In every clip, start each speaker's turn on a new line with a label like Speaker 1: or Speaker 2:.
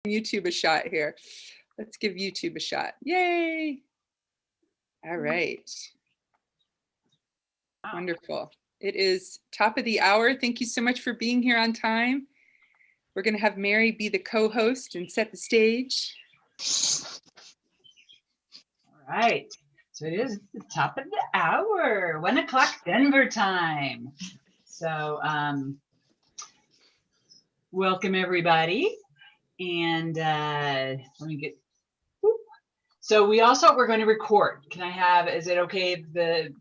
Speaker 1: YouTube a shot here. Let's give YouTube a shot. Yay. All right. Wonderful. It is top of the hour. Thank you so much for being here on time. We're going to have Mary be the co-host and set the stage.
Speaker 2: All right. So it is the top of the hour, 1 o'clock Denver time. So welcome everybody. And let me get, so we're going to record. Can I have, is it okay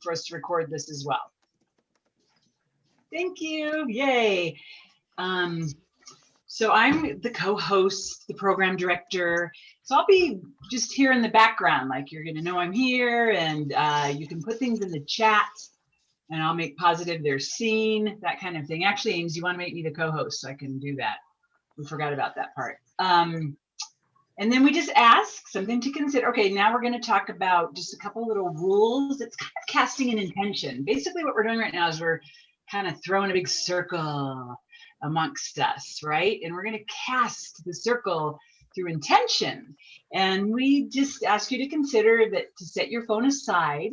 Speaker 2: for us to record this as well? Thank you, yay. So I'm the co-host, the program director. So I'll be just here in the background, like you're gonna know I'm here, and you can put things in the chat and I'll make positive they're seen, that kind of thing. Actually, Ames, you wanna make me the co-host so I can do that. We forgot about that part. And then we just ask something to consider. Okay, now we're gonna talk about just a couple little rules. It's kind of casting an intention. Basically what we're doing right now is we're kind of throwing a big circle amongst us, right? And we're going to cast the circle through intention. And we just ask you to consider that to set your phone aside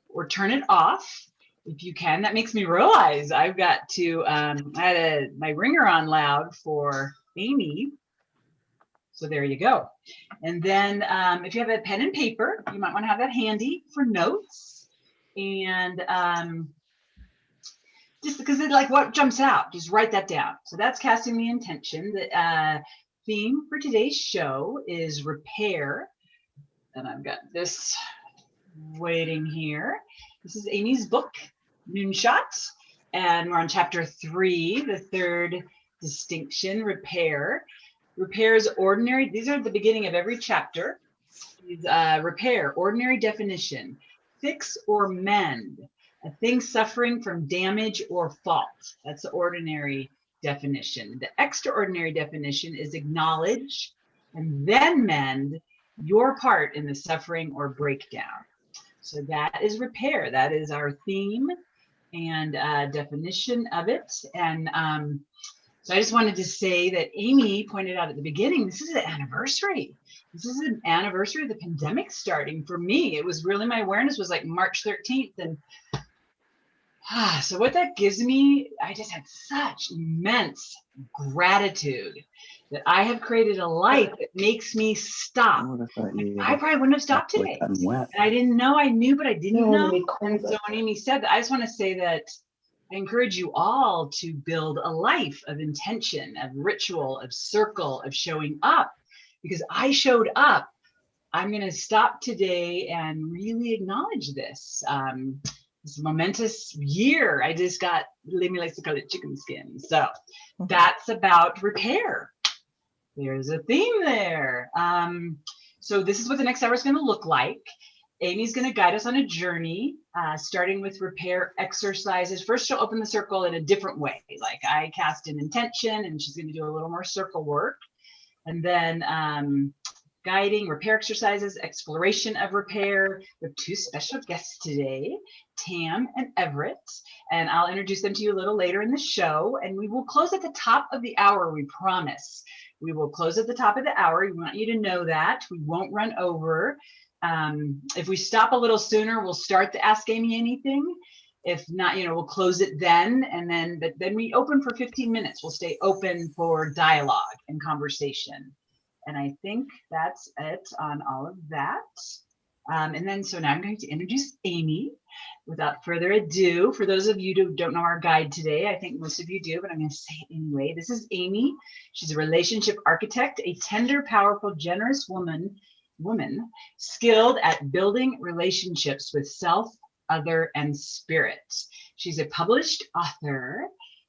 Speaker 2: or turn it off if you can. That makes me realize I've got to, I had my ringer on loud for Amy. So there you go. And then if you have a pen and paper, you might want to have that handy for notes. And just because it's like what jumps out, just write that down. So that's casting the intention. The theme for today's show is repair. And I've got this waiting here. This is Amy's book, Moonshot. And we're on chapter 3, the third distinction, repair. Repair is ordinary. These are at the beginning of every chapter. Repair, ordinary definition, fix or mend. A thing suffering from damage or fault. That's the ordinary definition. The extraordinary definition is acknowledge and then mend your part in the suffering or breakdown. So that is repair. That is our theme and definition of it. And so I just wanted to say that Amy pointed out at the beginning, this is an anniversary. This is an anniversary of the pandemic starting. For me, it was really, my awareness was like March 13th. And so what that gives me, I just had such immense gratitude that I have created a life that makes me stop. I probably wouldn't have stopped today. And I didn't know, I knew, but I didn't know. And so when Amy said that, I just want to say that I encourage you all to build a life of intention, of ritual, of circle, of showing up. Because I showed up, I'm going to stop today and really acknowledge this. It's a momentous year. I just got, Amy likes to call it chicken skin. So that's about repair. There's a theme there. So this is what the next hour is going to look like. Amy's going to guide us on a journey, starting with repair exercises. First, she'll open the circle in a different way. Like I cast an intention and she's going to do a little more circle work. And then guiding repair exercises, exploration of repair. We have 2 special guests today, Tam and Everett, and I'll introduce them to you a little later in the show. And we will close at the top of the hour, we promise. We will close at the top of the hour. We want you to know that. We won't run over. If we stop a little sooner, we'll start the Ask Amy Anything. If not, we'll close it then. And then we open for 15 minutes. We'll stay open for dialogue and conversation. And I think that's it on all of that. And then, so now I'm going to introduce Amy. Without further ado, for those of you who don't know our guide today, I think most of you do, but I'm going to say it anyway. This is Amy. She's a relationship architect, a tender, powerful, generous woman skilled at building relationships with self, other, and spirit. She's a published author,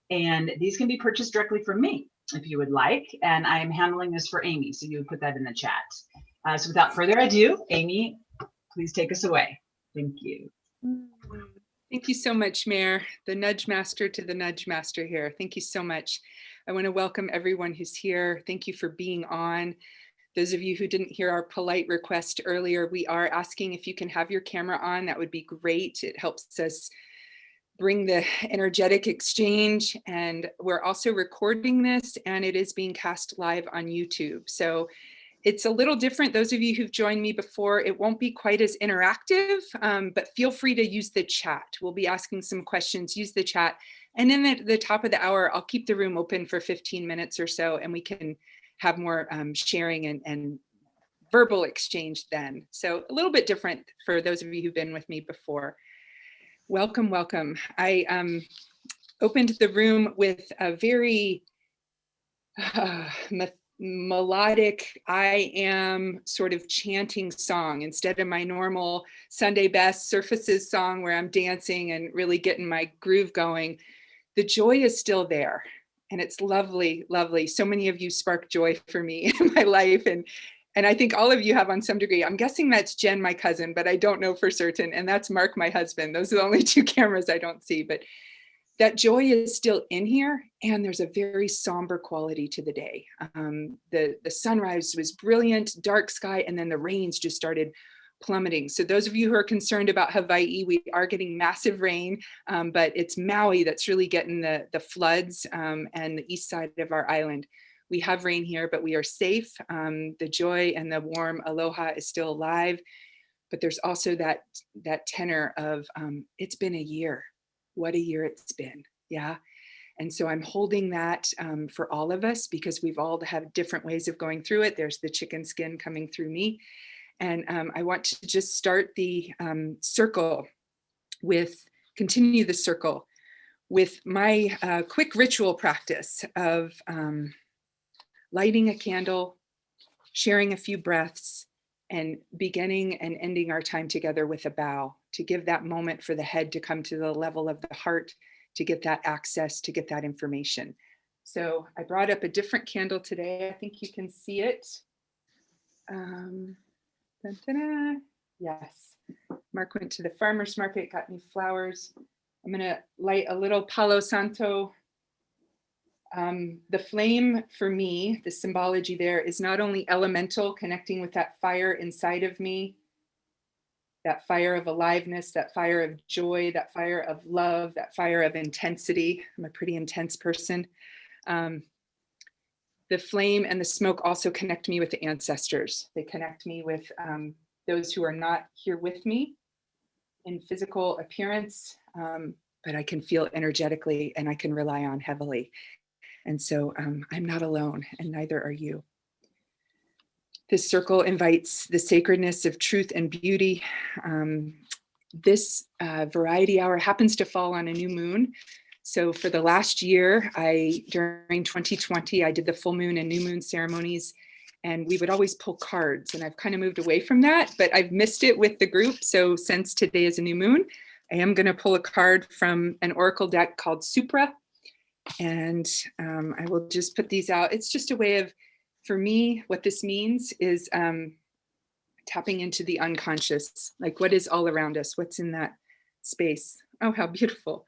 Speaker 2: and these can be purchased directly from me if you would like, and I am handling this for Amy, so you would put that in the chat. So without further ado, Amy, please take us away. Thank you.
Speaker 1: Thank you so much, Mayor, the nudge master to the nudge master here. Thank you so much. I want to welcome everyone who's here. Thank you for being on. Those of you who didn't hear our polite request earlier, we are asking if you can have your camera on. That would be great. It helps us bring the energetic exchange. And we're also recording this, and it is being cast live on YouTube. So it's a little different. Those of you who've joined me before, it won't be quite as interactive, but feel free to use the chat. We'll be asking some questions, use the chat. And then at the top of the hour, I'll keep the room open for 15 minutes or so, and we can have more sharing and verbal exchange then. So a little bit different for those of you who've been with me before. Welcome, welcome. I opened the room with a very melodic, I am sort of chanting song instead of my normal Sunday best surfaces song where I'm dancing and really getting my groove going. The joy is still there, and it's lovely, lovely. So many of you spark joy for me in my life, and I think all of you have on some degree. I'm guessing that's Jen, my cousin, but I don't know for certain. And that's Mark, my husband. Those are the only two cameras I don't see, but that joy is still in here, and there's a very somber quality to the day. The sunrise was brilliant, dark sky, and then the rains just started plummeting. So those of you who are concerned about Hawaii, we are getting massive rain, but it's Maui that's really getting the floods, and the east side of our island. We have rain here, but we are safe. The joy and the warm aloha is still alive, but there's also that tenor of it's been a year. What a year it's been, yeah. And so I'm holding that for all of us, because we've all had different ways of going through it. There's the chicken skin coming through me. And I want to just start the continue the circle with my quick ritual practice of lighting a candle, sharing a few breaths, and beginning and ending our time together with a bow, to give that moment for the head to come to the level of the heart, to get that access, to get that information. So I brought up a different candle today. I think you can see it. Yes. Mark went to the farmer's market, got me flowers. I'm gonna light a little Palo Santo. The flame for me, the symbology there is not only elemental, connecting with that fire inside of me, that fire of aliveness, that fire of joy, that fire of love, that fire of intensity. I'm a pretty intense person. The flame and the smoke also connect me with the ancestors. They connect me with those who are not here with me in physical appearance, but I can feel energetically and I can rely on heavily. And so I'm not alone, and neither are you. This circle invites the sacredness of truth and beauty. This variety hour happens to fall on a new moon. So for the last year, during 2020, I did the full moon and new moon ceremonies, and we would always pull cards. And I've kind of moved away from that, but I've missed it with the group. So since today is a new moon, I am going to pull a card from an oracle deck called Supra. And I will just put these out. It's just a way of, for me, what this means is tapping into the unconscious, like what is all around us, what's in that space. Oh, how beautiful.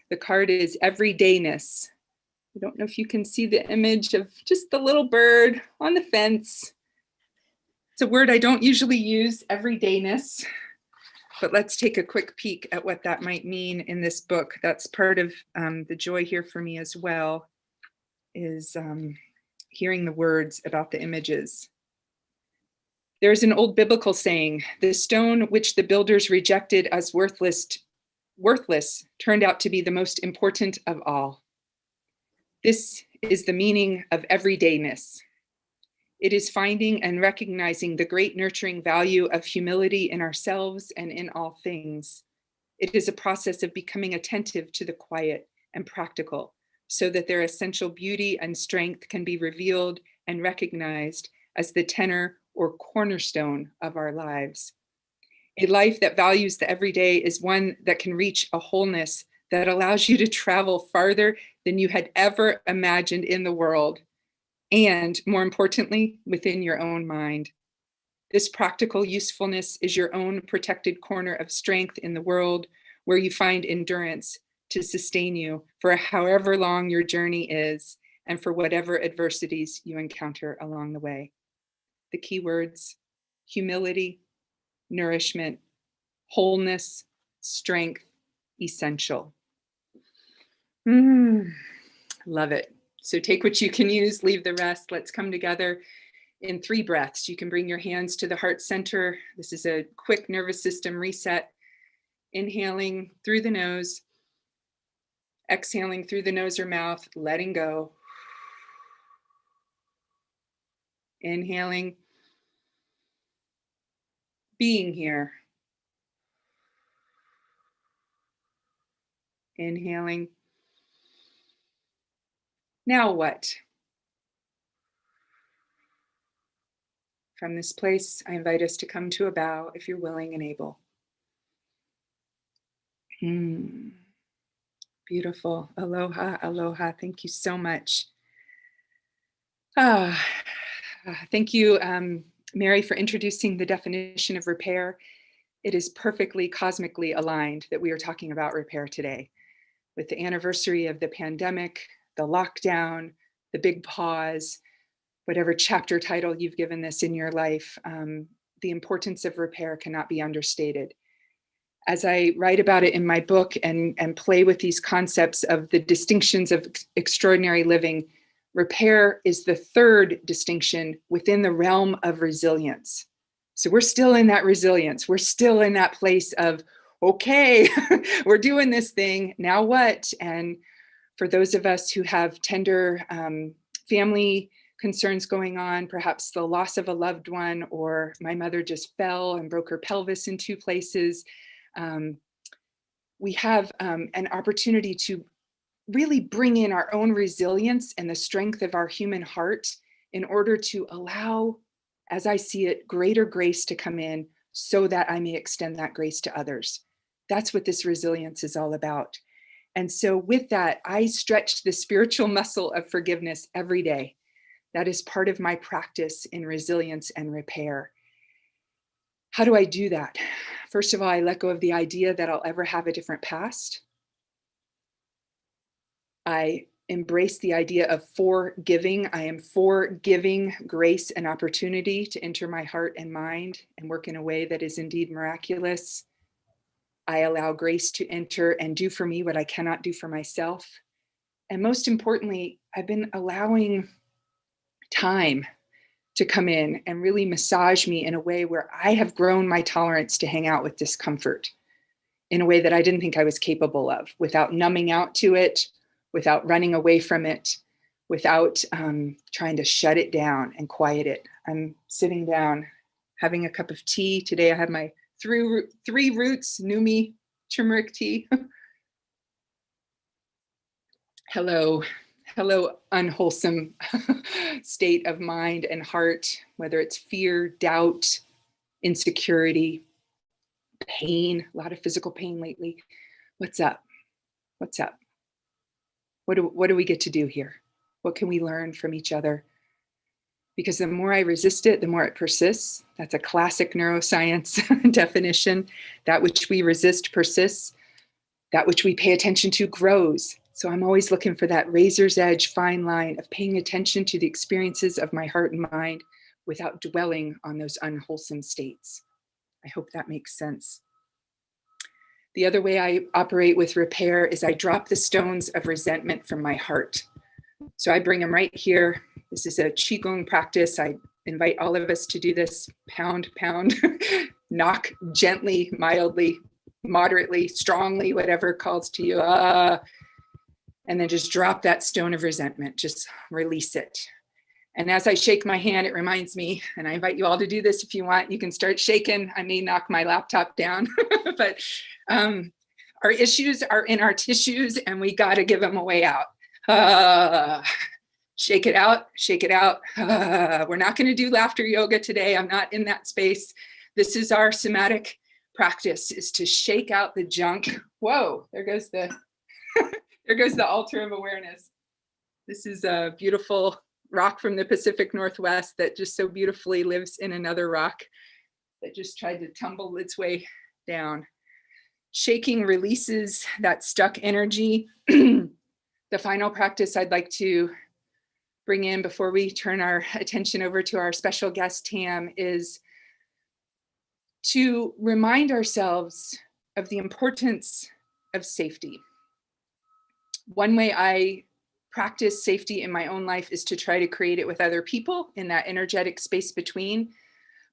Speaker 1: The card is Everydayness. I don't know if you can see the image of just the little bird on the fence. It's a word I don't usually use, everydayness. But let's take a quick peek at what that might mean in this book. That's part of the joy here for me as well, is hearing the words about the images. There's an old biblical saying, the stone which the builders rejected as worthless turned out to be the most important of all. This is the meaning of everydayness. It is finding and recognizing the great nurturing value of humility in ourselves and in all things. It is a process of becoming attentive to the quiet and practical, so that their essential beauty and strength can be revealed and recognized as the tenor or cornerstone of our lives. A life that values the everyday is one that can reach a wholeness that allows you to travel farther than you had ever imagined in the world, and more importantly, within your own mind. This practical usefulness is your own protected corner of strength in the world, where you find endurance to sustain you for however long your journey is, and for whatever adversities you encounter along the way. The key words: humility, nourishment, wholeness, strength, essential. Love it. So take what you can use, leave the rest. Let's come together in 3 breaths. You can bring your hands to the heart center. This is a quick nervous system reset. Inhaling through the nose, exhaling through the nose or mouth, letting go. Inhaling, being here. Inhaling. Now what? From this place, I invite us to come to a bow if you're willing and able. Beautiful. Aloha, aloha. Thank you so much. Thank you, Mary, for introducing the definition of repair. It is perfectly cosmically aligned that we are talking about repair today. With the anniversary of the pandemic, the lockdown, the big pause, whatever chapter title you've given this in your life, the importance of repair cannot be understated. As I write about it in my book and play with these concepts of the distinctions of extraordinary living, repair is the 3rd distinction within the realm of resilience. So we're still in that resilience. We're still in that place of, okay, we're doing this thing, now what? And for those of us who have tender family concerns going on, perhaps the loss of a loved one, or my mother just fell and broke her pelvis in 2 places, we have an opportunity to really bring in our own resilience and the strength of our human heart in order to allow, as I see it, greater grace to come in so that I may extend that grace to others. That's what this resilience is all about. And so with that, I stretch the spiritual muscle of forgiveness every day. That is part of my practice in resilience and repair. How do I do that? First of all, I let go of the idea that I'll ever have a different past. I embrace the idea of forgiving. I am forgiving grace and opportunity to enter my heart and mind and work in a way that is indeed miraculous. I allow grace to enter and do for me what I cannot do for myself. And most importantly, I've been allowing time to come in and really massage me in a way where I have grown my tolerance to hang out with discomfort in a way that I didn't think I was capable of, without numbing out to it, without running away from it, without trying to shut it down and quiet it. I'm sitting down, having a cup of tea. Today I have my 3 roots Numi turmeric tea. Hello, unwholesome state of mind and heart, whether it's fear, doubt, insecurity, pain, a lot of physical pain lately. What's up? What's up? What do we get to do here? What can we learn from each other? Because the more I resist it, the more it persists. That's a classic neuroscience definition. That which we resist persists. That which we pay attention to grows. So I'm always looking for that razor's edge fine line of paying attention to the experiences of my heart and mind without dwelling on those unwholesome states. I hope that makes sense. The other way I operate with repair is I drop the stones of resentment from my heart. So I bring them right here. This is a Qigong practice. I invite all of us to do this. Pound, pound, knock gently, mildly, moderately, strongly, whatever calls to you. And then just drop that stone of resentment, just release it. And as I shake my hand, it reminds me, and I invite you all to do this if you want, you can start shaking. I may knock my laptop down, but our issues are in our tissues and we got to give them a way out. Shake it out, shake it out. We're not going to do laughter yoga today. I'm not in that space. This is our somatic practice, is to shake out the junk. Whoa, there goes the there goes the altar of awareness. This is a beautiful rock from the Pacific Northwest that just so beautifully lives in another rock that just tried to tumble its way down. Shaking releases that stuck energy. The final practice I'd like to bring in before we turn our attention over to our special guest, Tam, is to remind ourselves of the importance of safety. One way I practice safety in my own life is to try to create it with other people in that energetic space between,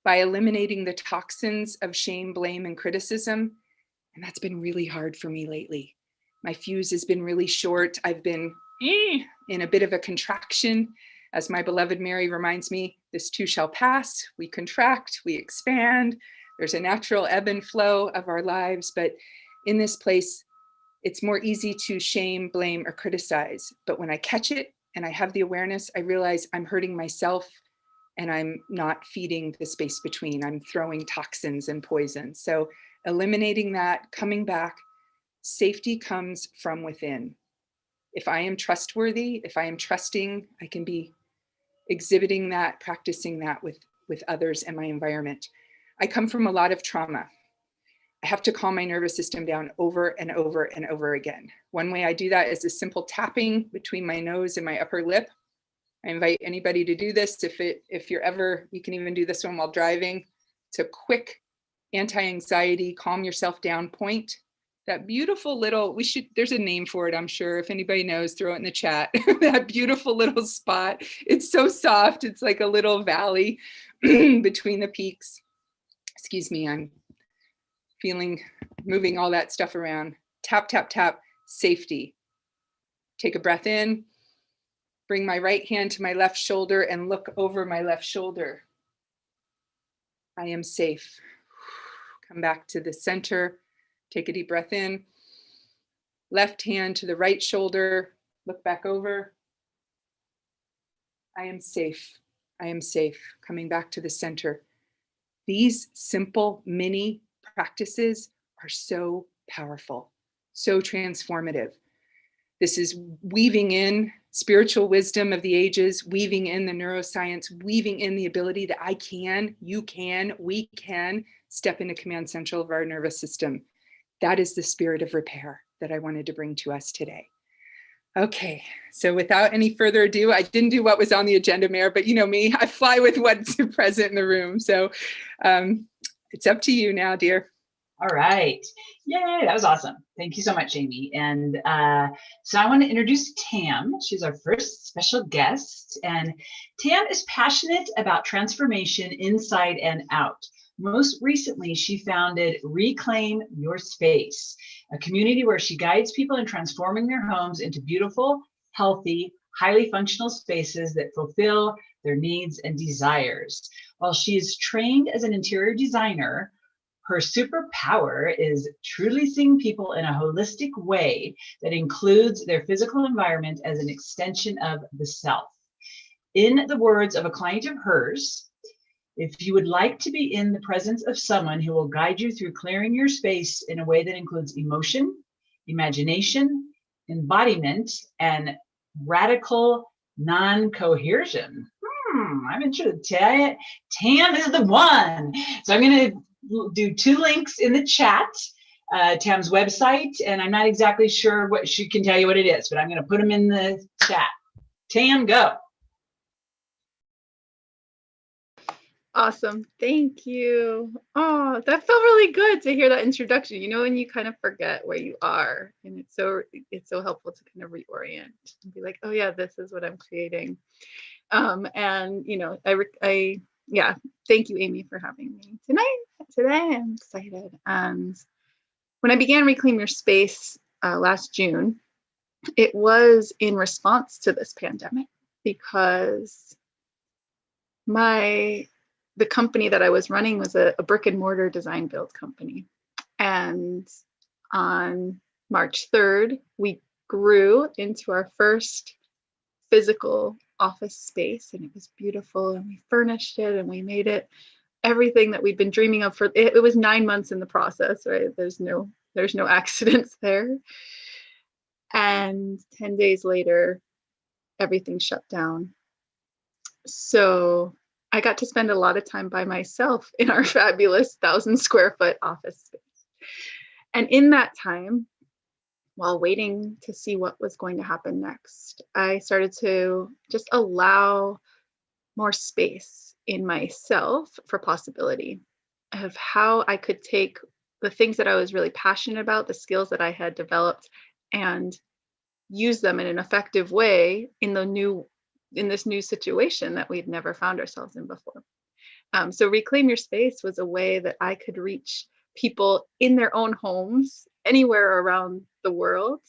Speaker 1: by eliminating the toxins of shame, blame, and criticism. And that's been really hard for me lately. My fuse has been really short. I've been in a bit of a contraction. As my beloved Mary reminds me, this too shall pass. We contract, we expand. There's a natural ebb and flow of our lives. But in this place, it's more easy to shame, blame, or criticize. But when I catch it and I have the awareness, I realize I'm hurting myself and I'm not feeding the space between. I'm throwing toxins and poison. So eliminating that, coming back, safety comes from within. If I am trustworthy, if I am trusting, I can be exhibiting that, practicing that with others and my environment. I come from a lot of trauma. I have to calm my nervous system down over and over and over again. One way I do that is a simple tapping between my nose and my upper lip. I invite anybody to do this. If you're ever, you can even do this one while driving. It's a quick anti-anxiety, calm yourself down point. That beautiful little, there's a name for it, I'm sure. If anybody knows, throw it in the chat. That beautiful little spot. It's so soft. It's like a little valley between the peaks. Excuse me, I'm moving all that stuff around. Tap, tap, tap, safety. Take a breath in. Bring my right hand to my left shoulder and look over my left shoulder. I am safe. Come back to the center. Take a deep breath in. Left hand to the right shoulder. Look back over. I am safe. I am safe. Coming back to the center. These simple mini practices are so powerful, so transformative. This is weaving in spiritual wisdom of the ages, weaving in the neuroscience, weaving in the ability that I can, you can, we can step into command central of our nervous system. That is the spirit of repair that I wanted to bring to us today. Okay, so without any further ado, I didn't do what was on the agenda, Mayor, but you know me, I fly with what's present in the room. So it's up to you now, dear.
Speaker 2: All right. Yay, that was awesome. Thank you so much, Amy. And so I want to introduce Tam. She's our first special guest. And Tam is passionate about transformation inside and out. Most recently, she founded Reclaim Your Space, a community where she guides people in transforming their homes into beautiful, healthy, highly functional spaces that fulfill their needs and desires. While she is trained as an interior designer, her superpower is truly seeing people in a holistic way that includes their physical environment as an extension of the self. In the words of a client of hers, if you would like to be in the presence of someone who will guide you through clearing your space in a way that includes emotion, imagination, embodiment, and radical non-coercion. I'm interested. Tam is the one. So I'm going to do 2 links in the chat, Tam's website, and I'm not exactly sure what she can tell you what it is, but I'm going to put them in the chat. Tam, go.
Speaker 3: Awesome. Thank you. Oh, that felt really good to hear that introduction. You know, when you kind of forget where you are, and it's so helpful to kind of reorient and be like, oh yeah, this is what I'm creating. And you know, yeah, thank you, Amy, for having me today. I'm excited. And when I began Reclaim Your Space last June, it was in response to this pandemic, because the company that I was running was a brick and mortar design build company. And on March 3rd, we grew into our first physical office space, and it was beautiful, and we furnished it and we made it everything that we'd been dreaming of for it was 9 months in the process, right? There's no accidents there. And 10 days later, everything shut down. So I got to spend a lot of time by myself in our fabulous 1,000 square foot office space. And in that time, while waiting to see what was going to happen next, I started to just allow more space in myself for possibility of how I could take the things that I was really passionate about, the skills that I had developed, and use them in an effective way in this new situation that we'd never found ourselves in before. So Reclaim Your Space was a way that I could reach people in their own homes, anywhere around the world,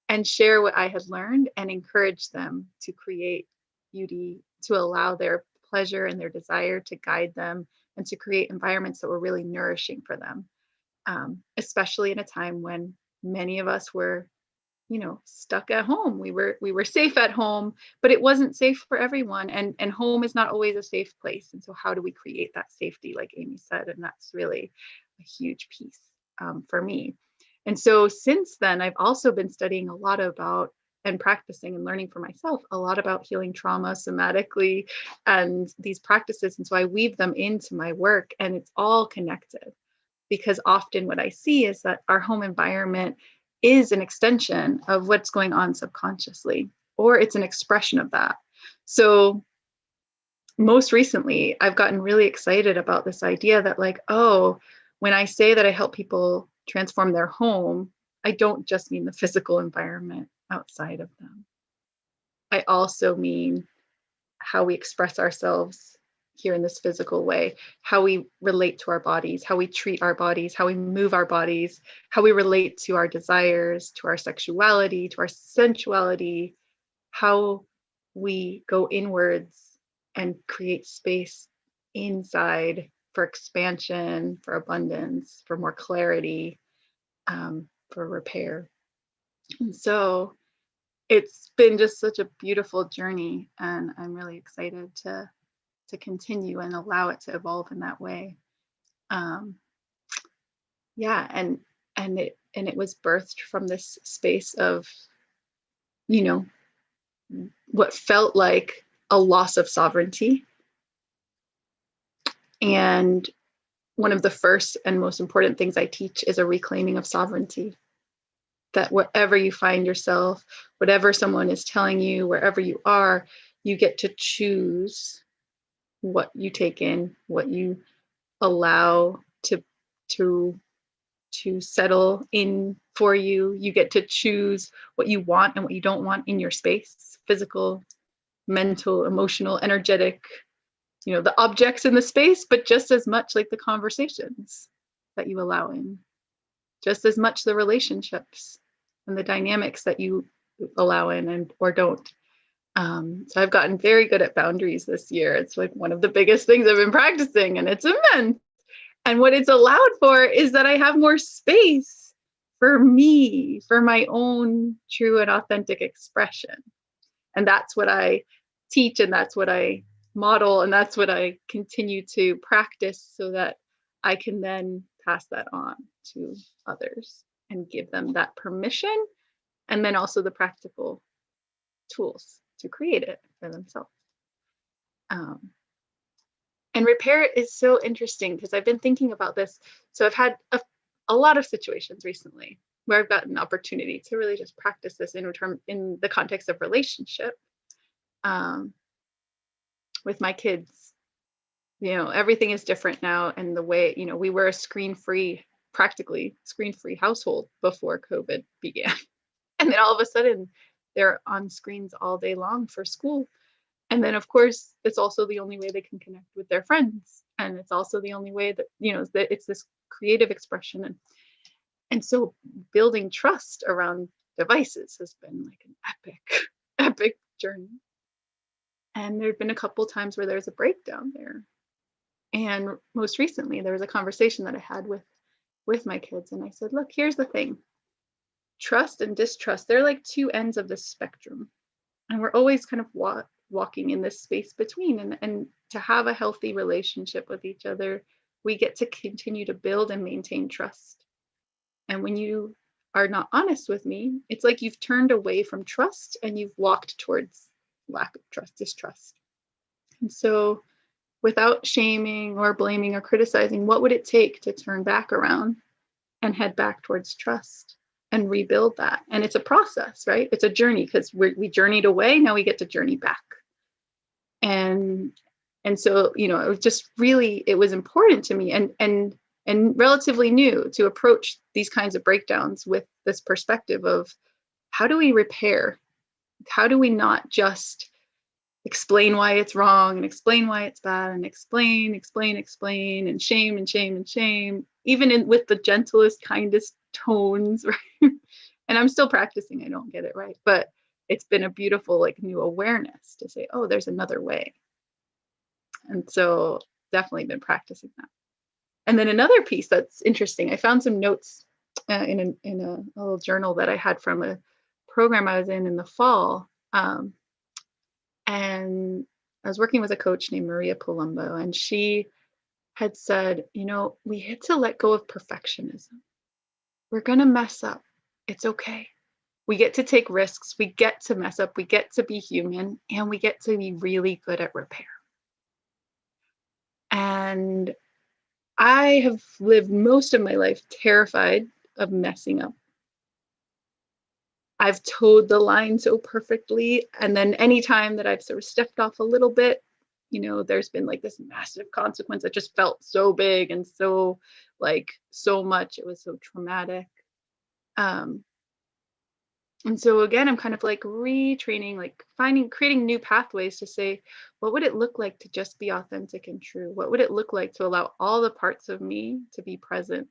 Speaker 3: and share what I had learned and encourage them to create beauty, to allow their pleasure and their desire to guide them, and to create environments that were really nourishing for them, especially in a time when many of us were, stuck at home. We were safe at home, but it wasn't safe for everyone. And home is not always a safe place. And so how do we create that safety, like Amy said? And that's really a huge piece for me. And so since then, I've also been studying a lot about and practicing and learning for myself a lot about healing trauma somatically and these practices. And so I weave them into my work, and it's all connected, because often what I see is that our home environment is an extension of what's going on subconsciously, or it's an expression of that. So most recently, I've gotten really excited about this idea that, like, oh, when I say that I help people transform their home, I don't just mean the physical environment outside of them. I also mean how we express ourselves here in this physical way, how we relate to our bodies, how we treat our bodies, how we move our bodies, how we relate to our desires, to our sexuality, to our sensuality, how we go inwards and create space inside for expansion, for abundance, for more clarity, for repair. And so it's been just such a beautiful journey, and I'm really excited to continue and allow it to evolve in that way. Yeah, and it was birthed from this space of, what felt like a loss of sovereignty. And one of the first and most important things I teach is a reclaiming of sovereignty. That wherever you find yourself, whatever someone is telling you, wherever you are, you get to choose what you take in, what you allow to settle in for you. You get to choose what you want and what you don't want in your space, physical, mental, emotional, energetic, the objects in the space, but just as much like the conversations that you allow in, just as much the relationships and the dynamics that you allow in and or don't. So I've gotten very good at boundaries this year. It's like one of the biggest things I've been practicing, and it's immense. And what it's allowed for is that I have more space for me, for my own true and authentic expression. And that's what I teach, and that's what I model, and that's what I continue to practice, so that I can then pass that on to others and give them that permission, and then also the practical tools to create it for themselves. And repair is so interesting, because I've been thinking about this. So I've had a lot of situations recently where I've gotten an opportunity to really just practice this in the context of relationship with my kids. Everything is different now, and the way, we were a practically screen-free household before COVID began. And then all of a sudden they're on screens all day long for school. And then, of course, it's also the only way they can connect with their friends. And it's also the only way that, that it's this creative expression. And so building trust around devices has been like an epic journey. And there've been a couple times where there's a breakdown there. And most recently, there was a conversation that I had with my kids. And I said, look, here's the thing. Trust and distrust, they're like two ends of this spectrum. And we're always kind of walking in this space between. And to have a healthy relationship with each other, we get to continue to build and maintain trust. And when you are not honest with me, it's like you've turned away from trust and you've walked towards lack of trust, distrust. And so without shaming or blaming or criticizing, what would it take to turn back around and head back towards trust and rebuild that? And it's a process, right? It's a journey, because we journeyed away, now we get to journey back. And so, it was just really, it was important to me and relatively new to approach these kinds of breakdowns with this perspective of how do we repair? How do we not just explain why it's wrong and explain why it's bad and explain and shame, even with the gentlest, kindest tones, right? And I'm still practicing, I don't get it right, but it's been a beautiful like new awareness to say, oh, there's another way. And so definitely been practicing that. And then another piece that's interesting, I found some notes in a little journal that I had from a program I was in the fall. And I was working with a coach named Maria Palumbo, and she had said, you know, we had to let go of perfectionism. We're going to mess up. It's okay. We get to take risks. We get to mess up. We get to be human, and we get to be really good at repair. And I have lived most of my life terrified of messing up. I've towed the line so perfectly. And then anytime that I've sort of stepped off a little bit, you know, there's been like this massive consequence that just felt so big and so like so much. It was so traumatic. And so again, I'm kind of like retraining, like creating new pathways to say, what would it look like to just be authentic and true? What would it look like to allow all the parts of me to be present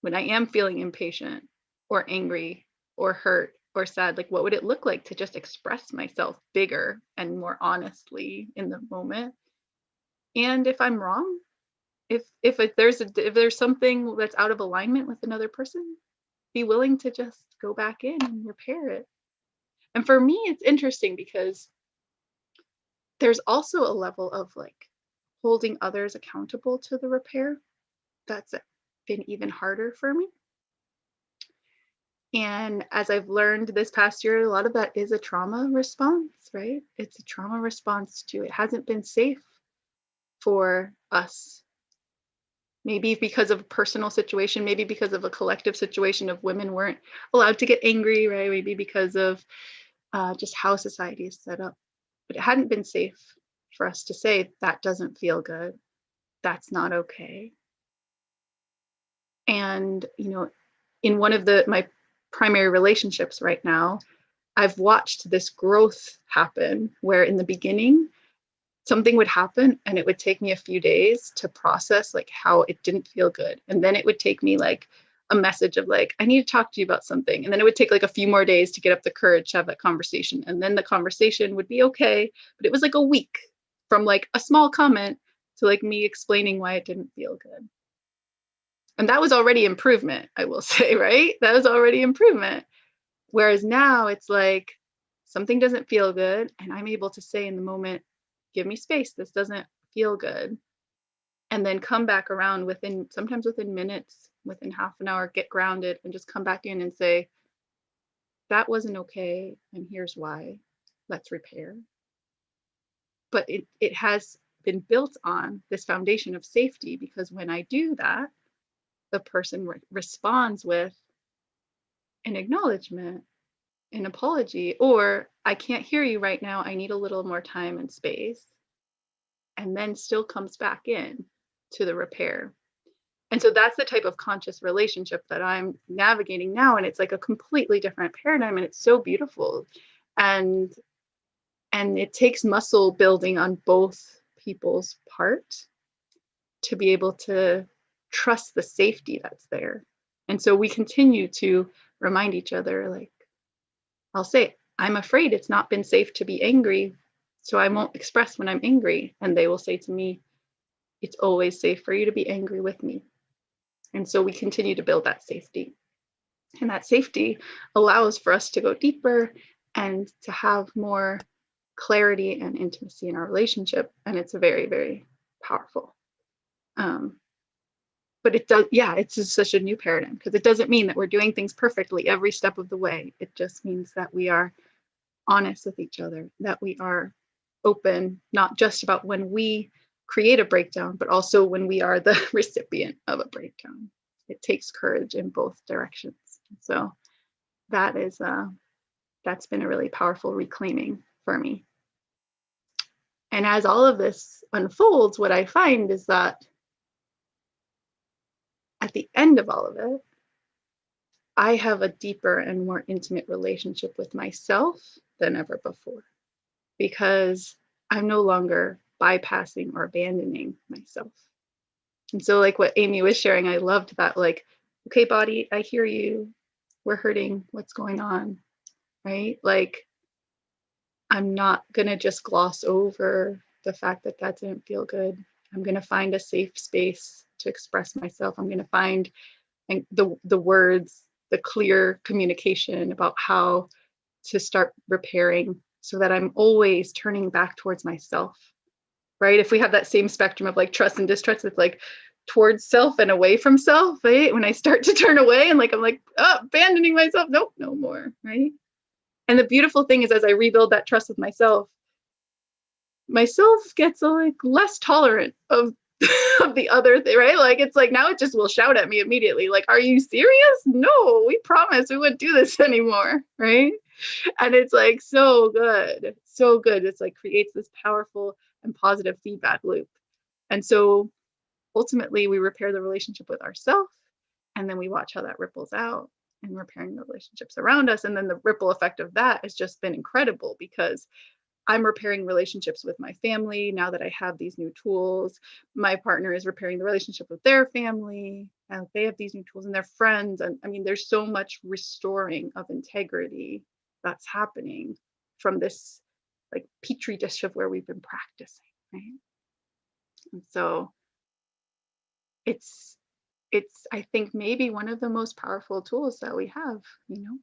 Speaker 3: when I am feeling impatient or angry or hurt or sad? Like, what would it look like to just express myself bigger and more honestly in the moment? And if I'm wrong, if there's something that's out of alignment with another person, be willing to just go back in and repair it. And for me, it's interesting because there's also a level of like holding others accountable to the repair that's been even harder for me. And as I've learned this past year, a lot of that is a trauma response, right? It's a trauma response to it hasn't been safe for us. Maybe because of a personal situation, maybe because of a collective situation of women weren't allowed to get angry, right? Maybe because of just how society is set up. But it hadn't been safe for us to say, that doesn't feel good. That's not okay. And, you know, in one of my primary relationships right now, I've watched this growth happen where in the beginning, something would happen and it would take me a few days to process like how it didn't feel good. And then it would take me like a message of like, I need to talk to you about something. And then it would take like a few more days to get up the courage to have that conversation. And then the conversation would be okay. But it was like a week from like a small comment to like me explaining why it didn't feel good. And that was already improvement, I will say, right? That was already improvement. Whereas now it's like something doesn't feel good. And I'm able to say in the moment, give me space. This doesn't feel good. And then come back around sometimes within minutes, within half an hour, get grounded and just come back in and say, that wasn't okay. And here's why. Let's repair. But it has been built on this foundation of safety, because when I do that, the person responds with an acknowledgement, an apology, or I can't hear you right now. I need a little more time and space. And then still comes back in to the repair. And so that's the type of conscious relationship that I'm navigating now. And it's like a completely different paradigm. And it's so beautiful. And it takes muscle building on both people's part to be able to trust the safety that's there. And so we continue to remind each other, like, I'll say, I'm afraid it's not been safe to be angry, so I won't express when I'm angry. And they will say to me, it's always safe for you to be angry with me. And so we continue to build that safety. And that safety allows for us to go deeper and to have more clarity and intimacy in our relationship. And it's a very, very powerful. But it does, yeah, it's just such a new paradigm, because it doesn't mean that we're doing things perfectly every step of the way. It just means that we are honest with each other, that we are open, not just about when we create a breakdown, but also when we are the recipient of a breakdown. It takes courage in both directions. So that's been a really powerful reclaiming for me. And as all of this unfolds, what I find is that at the end of all of it, I have a deeper and more intimate relationship with myself than ever before, because I'm no longer bypassing or abandoning myself. And so like what Amy was sharing, I loved that, like, okay, body, I hear you. We're hurting. What's going on? Right? Like, I'm not going to just gloss over the fact that that didn't feel good. I'm going to find a safe space to express myself. I'm going to find the words, the clear communication about how to start repairing, so that I'm always turning back towards myself, right? If we have that same spectrum of like trust and distrust, it's like towards self and away from self, right? When I start to turn away and like, I'm like, oh, abandoning myself, nope, no more, right? And the beautiful thing is, as I rebuild that trust with myself gets like less tolerant of of the other thing, right? Like, it's like now it just will shout at me immediately, like, are you serious? No, we promised we wouldn't do this anymore, right? And it's like so good, so good. It's like creates this powerful and positive feedback loop. And so ultimately we repair the relationship with ourselves, and then we watch how that ripples out and repairing the relationships around us. And then the ripple effect of that has just been incredible, because I'm repairing relationships with my family now that I have these new tools. My partner is repairing the relationship with their family, and they have these new tools, and their friends. And I mean, there's so much restoring of integrity that's happening from this like petri dish of where we've been practicing, right? And so it's I think maybe one of the most powerful tools that we have, you know.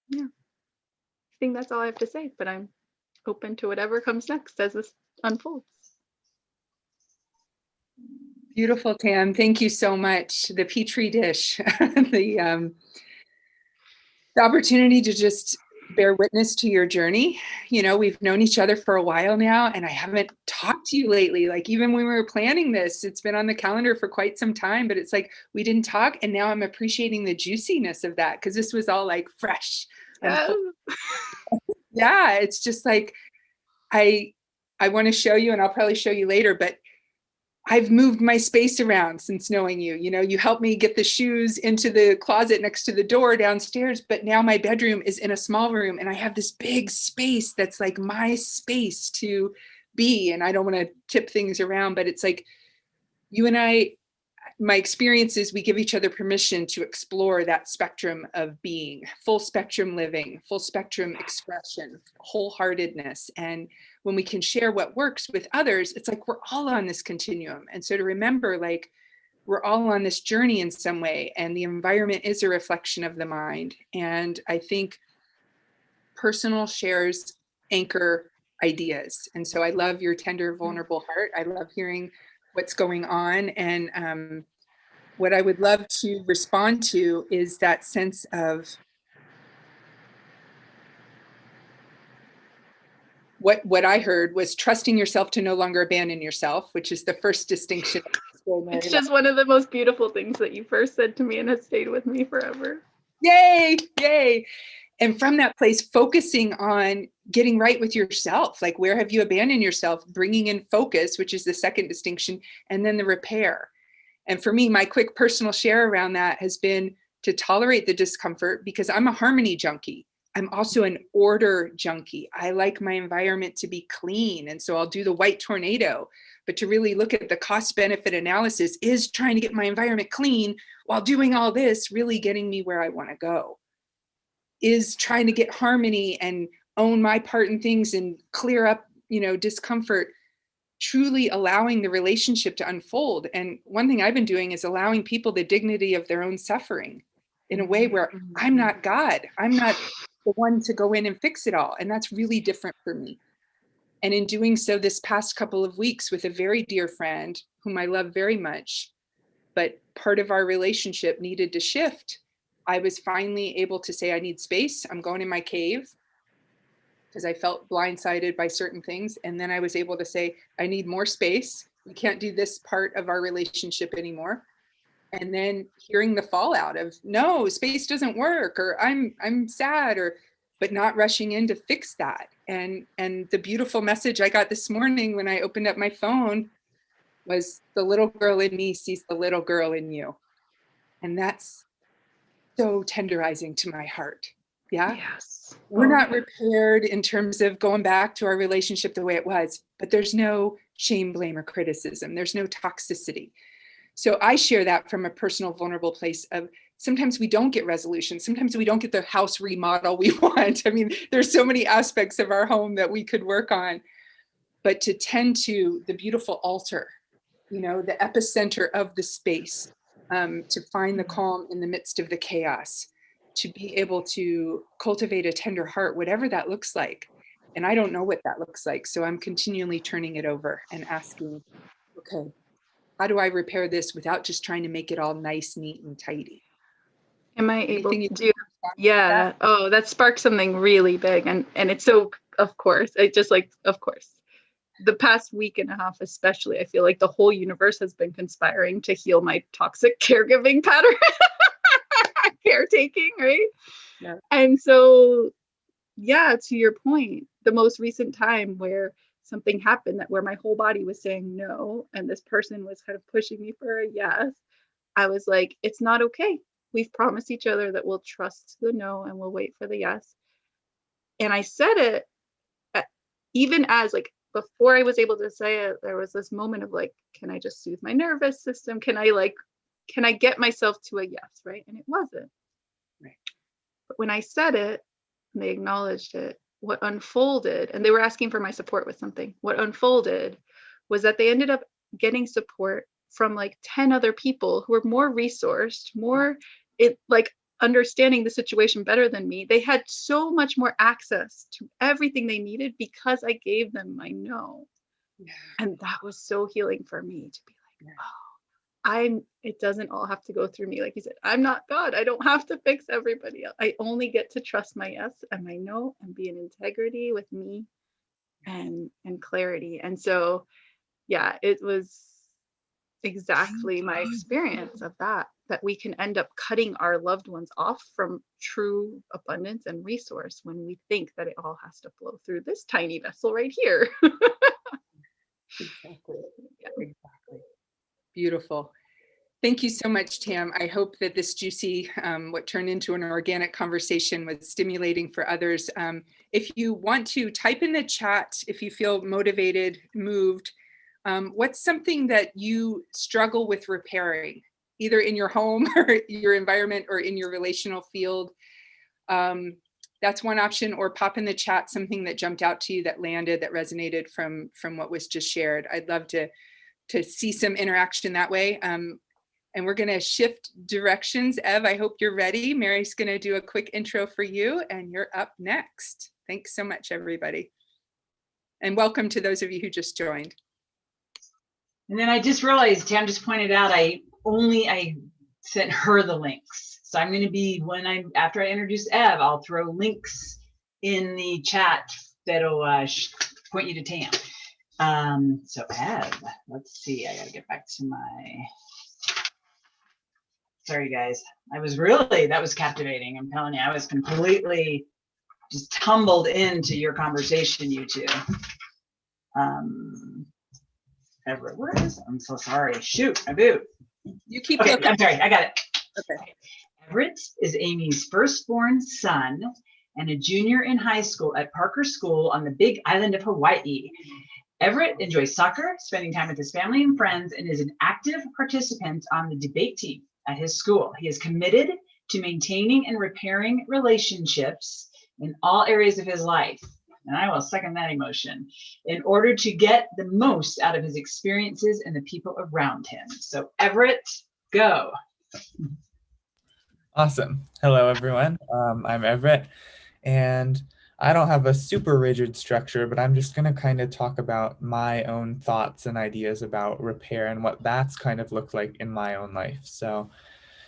Speaker 3: Yeah, I think that's all I have to say, but I'm open to whatever comes next as this unfolds.
Speaker 1: Beautiful, Tam. Thank you so much. The petri dish, the opportunity to just bear witness to your journey. You know, we've known each other for a while now, and I haven't talked to you lately. Like, even when we were planning this, it's been on the calendar for quite some time, but it's like we didn't talk. And now I'm appreciating the juiciness of that, because this was all like fresh.
Speaker 3: Yes.
Speaker 1: Yeah, it's just like I want to show you, and I'll probably show you later, but I've moved my space around since knowing you. You know, you helped me get the shoes into the closet next to the door downstairs, but now my bedroom is in a small room, and I have this big space that's like my space to be. And I don't want to tip things around, but it's like you and I, my experience is we give each other permission to explore that spectrum of being, full spectrum living, full spectrum expression, wholeheartedness. And when we can share what works with others, it's like we're all on this continuum. And so to remember, like, we're all on this journey in some way, and the environment is a reflection of the mind. And I think personal shares anchor ideas. And so I love your tender, vulnerable heart. I love hearing what's going on. And what I would love to respond to is that sense of what I heard was trusting yourself to no longer abandon yourself, which is the first distinction.
Speaker 3: It's just one of the most beautiful things that you first said to me, and has stayed with me forever.
Speaker 1: Yay, yay. And from that place, focusing on getting right with yourself, like, where have you abandoned yourself, bringing in focus, which is the second distinction, and then the repair. And for me, my quick personal share around that has been to tolerate the discomfort, because I'm a harmony junkie. I'm also an order junkie. I like my environment to be clean. And so I'll do the white tornado, but to really look at the cost benefit analysis, is trying to get my environment clean while doing all this really getting me where I want to go? Is trying to get harmony and own my part in things and clear up, you know, discomfort, truly allowing the relationship to unfold? And one thing I've been doing is allowing people the dignity of their own suffering in a way where I'm not God. I'm not the one to go in and fix it all. And that's really different for me. And in doing so, this past couple of weeks with a very dear friend whom I love very much, but part of our relationship needed to shift, I was finally able to say, I need space. I'm going in my cave, because I felt blindsided by certain things. And then I was able to say, I need more space. We can't do this part of our relationship anymore. And then hearing the fallout of, no, space doesn't work, or I'm sad, or, but not rushing in to fix that. And the beautiful message I got this morning when I opened up my phone was, the little girl in me sees the little girl in you. And that's so tenderizing to my heart. Yeah.
Speaker 3: Yes.
Speaker 1: We're
Speaker 3: Oh,
Speaker 1: not repaired in terms of going back to our relationship the way it was, but there's no shame, blame, or criticism. There's no toxicity. So I share that from a personal, vulnerable place of sometimes we don't get resolution. Sometimes we don't get the house remodel we want. I mean, there's so many aspects of our home that we could work on, but to tend to the beautiful altar, you know, the epicenter of the space, to find the calm in the midst of the chaos, to be able to cultivate a tender heart, whatever that looks like. And I don't know what that looks like. So I'm continually turning it over and asking, okay, how do I repair this without just trying to make it all nice, neat, and tidy?
Speaker 3: am I able
Speaker 1: Anything you
Speaker 3: to do? Yeah. Oh, that sparked something really big. And it's so, of course, of course. The past week and a half, especially, I feel like the whole universe has been conspiring to heal my toxic caregiving pattern, caretaking, right?
Speaker 1: Yeah.
Speaker 3: And so, yeah, to your point, the most recent time where something happened where my whole body was saying no, and this person was kind of pushing me for a yes, I was like, it's not okay. We've promised each other that we'll trust the no and we'll wait for the yes. And I said it even as like before I was able to say it, there was this moment of like, can I just soothe my nervous system? Can I get myself to a yes, right? And it wasn't.
Speaker 1: Right.
Speaker 3: But when I said it, and they acknowledged it, what unfolded, and they were asking for my support with something, what unfolded was that they ended up getting support from like 10 other people who were more resourced, more understanding the situation better than me. They had so much more access to everything they needed because I gave them my no.
Speaker 1: Yeah.
Speaker 3: And that was so healing for me to be like,
Speaker 1: Yeah.
Speaker 3: oh, it doesn't all have to go through me. Like you said, I'm not God. I don't have to fix everybody else. I only get to trust my yes and my no and be in integrity with me and clarity. And so, yeah, it was exactly my experience of that we can end up cutting our loved ones off from true abundance and resource when we think that it all has to flow through this tiny vessel right here.
Speaker 1: Exactly. Yeah. Exactly. Beautiful. Thank you so much, Tam. I hope that this juicy, what turned into an organic conversation was stimulating for others. If you want to type in the chat, if you feel motivated, moved, what's something that you struggle with repairing, either in your home or your environment or in your relational field? That's one option, or pop in the chat something that jumped out to you, that landed, that resonated from what was just shared. I'd love to see some interaction that way. And we're going to shift directions. Ev, I hope you're ready. Mary's going to do a quick intro for you, and you're up next. Thanks so much, everybody. And welcome to those of you who just joined.
Speaker 2: And then I just realized, Tam just pointed out, I sent her the links. So I'm going to be, after I introduce Ev, I'll throw links in the chat that'll point you to Tam. So Ev, let's see, I got to get back to sorry guys. That was captivating. I'm telling you, I was completely just tumbled into your conversation, you two. Everett, where is it? I'm so sorry. Shoot, my boot.
Speaker 1: You keep
Speaker 2: Okay,
Speaker 1: looking.
Speaker 2: I'm sorry, I got it.
Speaker 1: Okay.
Speaker 2: Everett is Amy's firstborn son and a junior in high school at Parker School on the Big Island of Hawaii. Everett enjoys soccer, spending time with his family and friends, and is an active participant on the debate team at his school. He is committed to maintaining and repairing relationships in all areas of his life, and I will second that emotion, in order to get the most out of his experiences and the people around him. So Everett, go.
Speaker 4: Awesome. Hello, everyone. I'm Everett, and I don't have a super rigid structure, but I'm just going to kind of talk about my own thoughts and ideas about repair and what that's kind of looked like in my own life. So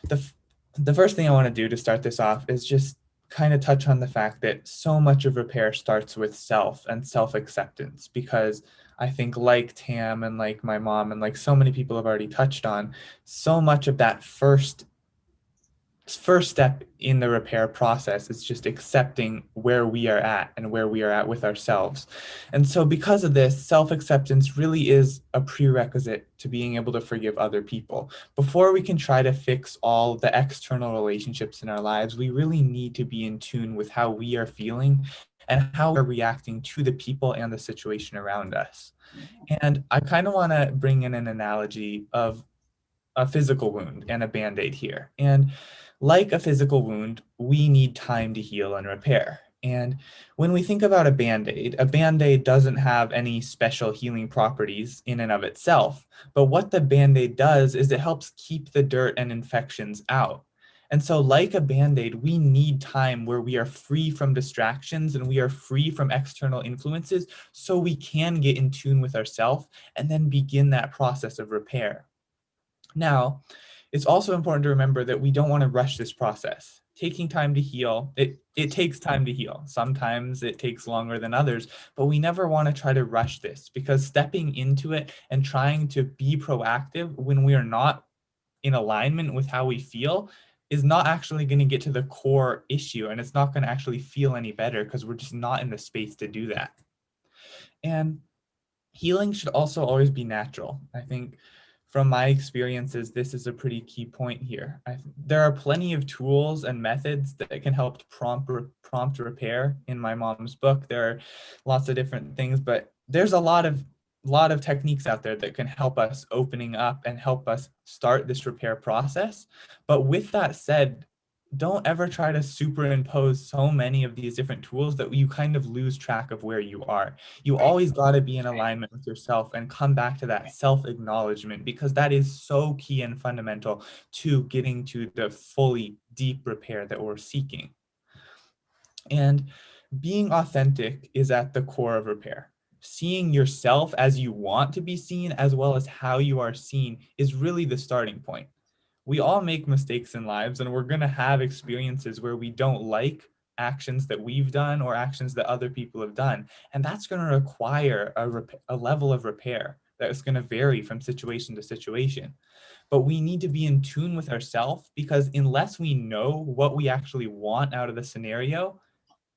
Speaker 4: the first thing I want to do to start this off is just kind of touch on the fact that so much of repair starts with self and self-acceptance, because I think, like Tam and like my mom and like so many people have already touched on, so much of that first first step in the repair process is just accepting where we are at and where we are at with ourselves. And so because of this, self-acceptance really is a prerequisite to being able to forgive other people. Before we can try to fix all the external relationships in our lives, we really need to be in tune with how we are feeling and how we're reacting to the people and the situation around us. And I kind of want to bring in an analogy of a physical wound and a band-aid here. And like a physical wound, we need time to heal and repair. And when we think about a band-aid doesn't have any special healing properties in and of itself. But what the band-aid does is it helps keep the dirt and infections out. And so like a band-aid, we need time where we are free from distractions and we are free from external influences so we can get in tune with ourselves and then begin that process of repair. Now, it's also important to remember that we don't want to rush this process. Taking time to heal, it takes time to heal. Sometimes it takes longer than others, but we never want to try to rush this because stepping into it and trying to be proactive when we are not in alignment with how we feel is not actually going to get to the core issue, and it's not going to actually feel any better because we're just not in the space to do that. And healing should also always be natural. I think from my experiences, this is a pretty key point here. There are plenty of tools and methods that can help prompt repair. In my mom's book, there are lots of different things, but there's a lot of techniques out there that can help us opening up and help us start this repair process. But with that said, don't ever try to superimpose so many of these different tools that you kind of lose track of where you are. You always got to be in alignment with yourself and come back to that self-acknowledgement, because that is so key and fundamental to getting to the fully deep repair that we're seeking. And being authentic is at the core of repair. Seeing yourself as you want to be seen, as well as how you are seen, is really the starting point. We all make mistakes in lives, and we're going to have experiences where we don't like actions that we've done or actions that other people have done. And that's going to require a level of repair that is going to vary from situation to situation. But we need to be in tune with ourselves, because unless we know what we actually want out of the scenario,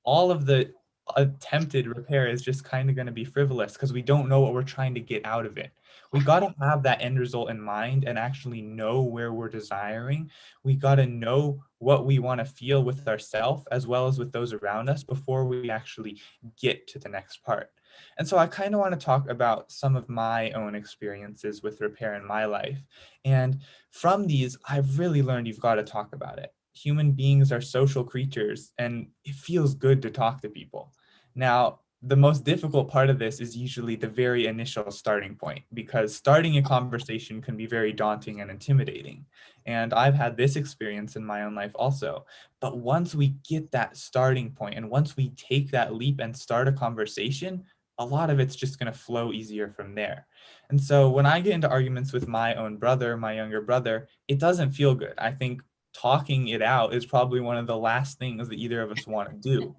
Speaker 4: all of the attempted repair is just kind of going to be frivolous because we don't know what we're trying to get out of it. We got to have that end result in mind and actually know where we're desiring. We got to know what we want to feel with ourselves as well as with those around us before we actually get to the next part. And so I kind of want to talk about some of my own experiences with repair in my life. And from these, I've really learned you've got to talk about it. Human beings are social creatures, and it feels good to talk to people. Now, the most difficult part of this is usually the very initial starting point, because starting a conversation can be very daunting and intimidating. And I've had this experience in my own life also. But once we get that starting point and once we take that leap and start a conversation, a lot of it's just going to flow easier from there. And so when I get into arguments with my own brother, my younger brother, it doesn't feel good. I think talking it out is probably one of the last things that either of us want to do.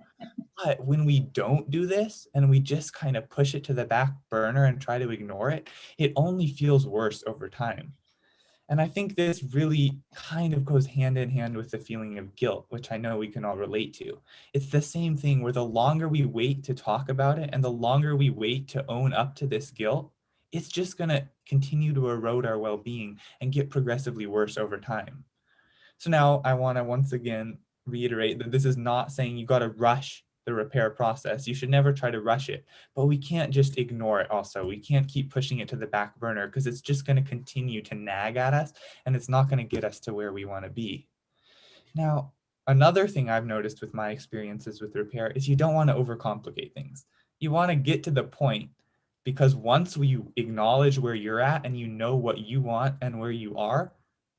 Speaker 4: But when we don't do this and we just kind of push it to the back burner and try to ignore it, it only feels worse over time. And I think this really kind of goes hand in hand with the feeling of guilt, which I know we can all relate to. It's the same thing where the longer we wait to talk about it and the longer we wait to own up to this guilt, it's just going to continue to erode our well-being and get progressively worse over time. So now I want to once again reiterate that this is not saying you got to rush the repair process. You should never try to rush it, but we can't just ignore it also. We can't keep pushing it to the back burner because it's just going to continue to nag at us and it's not going to get us to where we want to be. Now, another thing I've noticed with my experiences with repair is you don't want to overcomplicate things. You want to get to the point, because once you acknowledge where you're at and you know what you want and where you are,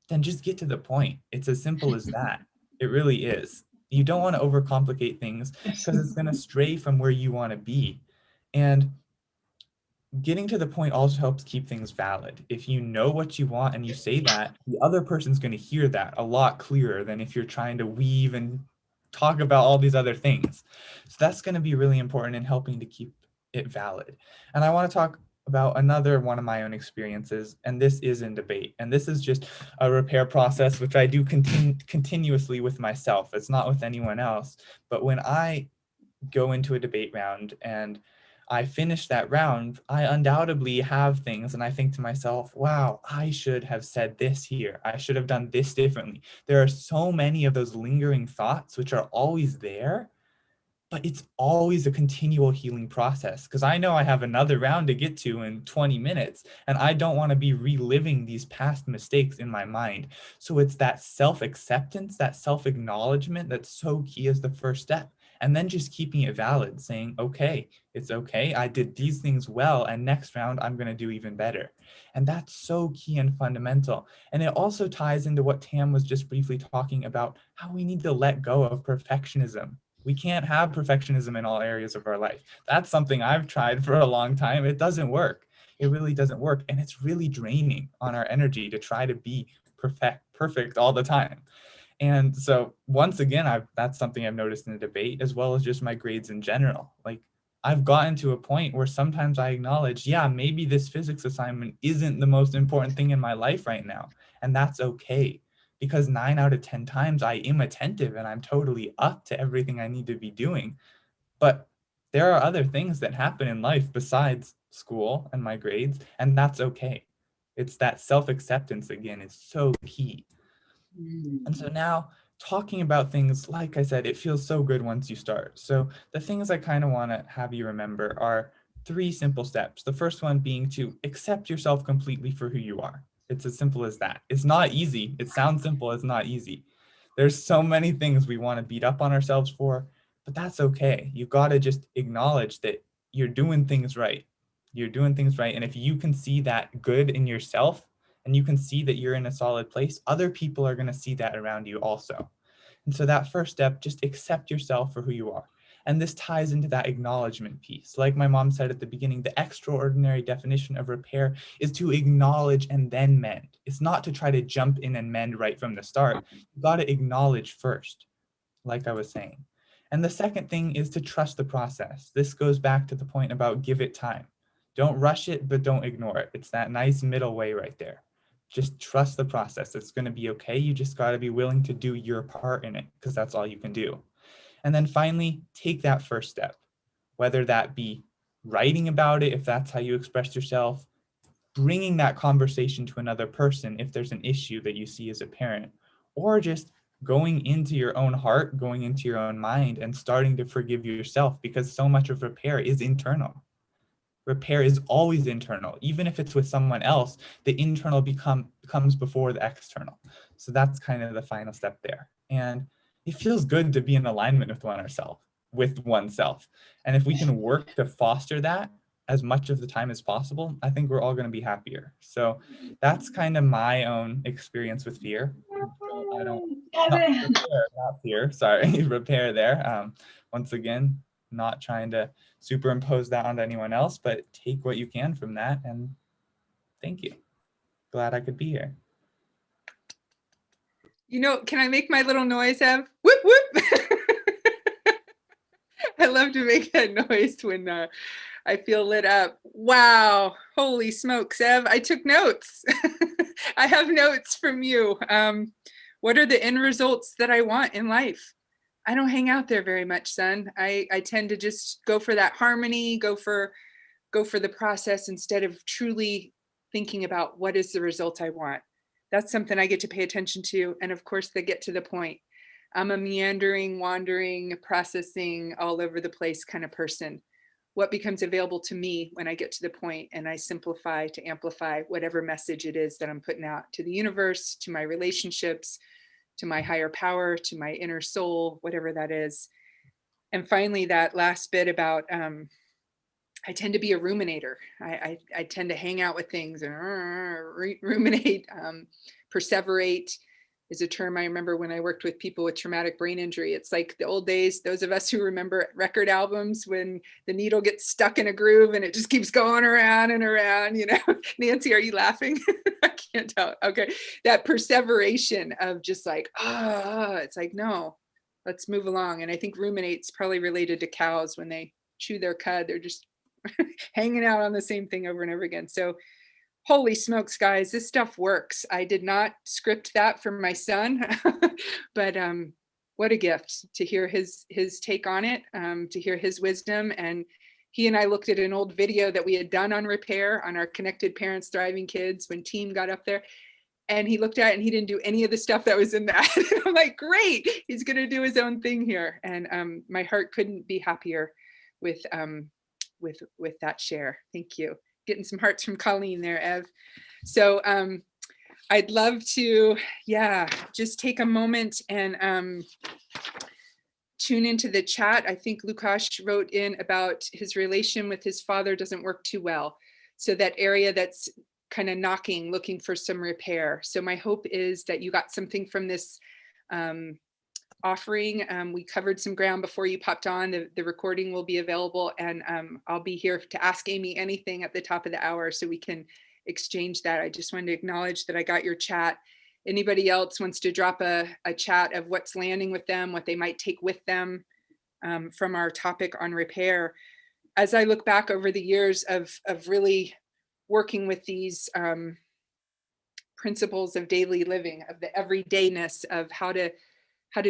Speaker 4: then just get to the point. It's as simple as that. It really is. You don't want to overcomplicate things because it's going to stray from where you want to be. And getting to the point also helps keep things valid. If you know what you want and you say that, the other person's going to hear that a lot clearer than if you're trying to weave and talk about all these other things. So that's going to be really important in helping to keep it valid. And I want to talk about another one of my own experiences, and this is in debate. And this is just a repair process, which I do continuously with myself. It's not with anyone else. But when I go into a debate round and I finish that round, I undoubtedly have things and I think to myself, wow, I should have said this here. I should have done this differently. There are so many of those lingering thoughts which are always there, but it's always a continual healing process because I know I have another round to get to in 20 minutes and I don't want to be reliving these past mistakes in my mind. So it's that self-acceptance, that self-acknowledgement that's so key as the first step. And then just keeping it valid, saying, okay, it's okay. I did these things well, and next round I'm going to do even better. And that's so key and fundamental. And it also ties into what Tam was just briefly talking about, how we need to let go of perfectionism. We can't have perfectionism in all areas of our life. That's something I've tried for a long time. It doesn't work. It really doesn't work. And it's really draining on our energy to try to be perfect all the time. And so once again, that's something I've noticed in the debate, as well as just my grades in general. Like I've gotten to a point where sometimes I acknowledge, yeah, maybe this physics assignment isn't the most important thing in my life right now. And that's okay, because 9 out of 10 times I am attentive and I'm totally up to everything I need to be doing. But there are other things that happen in life besides school and my grades, and that's okay. It's that self-acceptance again is so key. And so now talking about things, like I said, it feels so good once you start. So the things I kind of want to have you remember are 3 simple steps. The first one being to accept yourself completely for who you are. It's as simple as that. It's not easy. It sounds simple. It's not easy. There's so many things we want to beat up on ourselves for, but that's okay. You got to just acknowledge that you're doing things right. You're doing things right. And if you can see that good in yourself, and you can see that you're in a solid place, other people are going to see that around you also. And so that first step, just accept yourself for who you are. And this ties into that acknowledgement piece. Like my mom said at the beginning, the extraordinary definition of repair is to acknowledge and then mend. It's not to try to jump in and mend right from the start. You got to acknowledge first, like I was saying. And the second thing is to trust the process. This goes back to the point about give it time. Don't rush it, but don't ignore it. It's that nice middle way right there. Just trust the process. It's going to be okay. You just got to be willing to do your part in it because that's all you can do. And then finally, take that first step, whether that be writing about it, if that's how you express yourself, bringing that conversation to another person if there's an issue that you see as a parent, or just going into your own heart, going into your own mind and starting to forgive yourself, because so much of repair is internal. Repair is always internal. Even if it's with someone else, the internal comes before the external. So that's kind of the final step there. And it feels good to be in alignment with oneself. And if we can work to foster that as much of the time as possible, I think we're all going to be happier. So that's kind of my own experience with fear. So I don't not fear, sorry, repair there. Once again, not trying to superimpose that onto anyone else, but take what you can from that. And thank you. Glad I could be here.
Speaker 1: You know, can I make my little noise, Ev? Whoop, whoop. I love to make that noise when I feel lit up. Wow. Holy smokes, Ev. I took notes. I have notes from you. What are the end results that I want in life? I don't hang out there very much, son. I tend to just go for that harmony, go for the process instead of truly thinking about what is the result I want. That's something I get to pay attention to. And of course, they get to the point. I'm a meandering, wandering, processing, all over the place kind of person. What becomes available to me when I get to the point and I simplify to amplify whatever message it is that I'm putting out to the universe, to my relationships, to my higher power, to my inner soul, whatever that is. And finally, that last bit about I tend to be a ruminator. I tend to hang out with things and ruminate. Perseverate is a term I remember when I worked with people with traumatic brain injury. It's like the old days, those of us who remember record albums when the needle gets stuck in a groove and it just keeps going around and around, you know. Nancy, are you laughing? I can't tell. Okay. That perseveration of just like, it's like, no, let's move along. And I think ruminate's probably related to cows when they chew their cud. They're just hanging out on the same thing over and over again. So holy smokes, guys, this stuff works. I did not script that for my son, but what a gift to hear his take on it, to hear his wisdom. And he and I looked at an old video that we had done on repair on our Connected Parents Thriving Kids when Team got up there. And he looked at it and he didn't do any of the stuff that was in that. I'm like, great, he's going to do his own thing here. And my heart couldn't be happier with that share. Thank you. Getting some hearts from Colleen there, Ev. So I'd love to, just take a moment and tune into the chat. I think Lukash wrote in about his relation with his father doesn't work too well. So that area that's kind of knocking, looking for some repair. So my hope is that you got something from this offering. We covered some ground before you popped on. The recording will be available, and I'll be here to ask Amy anything at the top of the hour so we can exchange that. I just wanted to acknowledge that I got your chat. Anybody else wants to drop a chat of what's landing with them, what they might take with them from our topic on repair. As I look back over the years of really working with these principles of daily living, of the everydayness of how to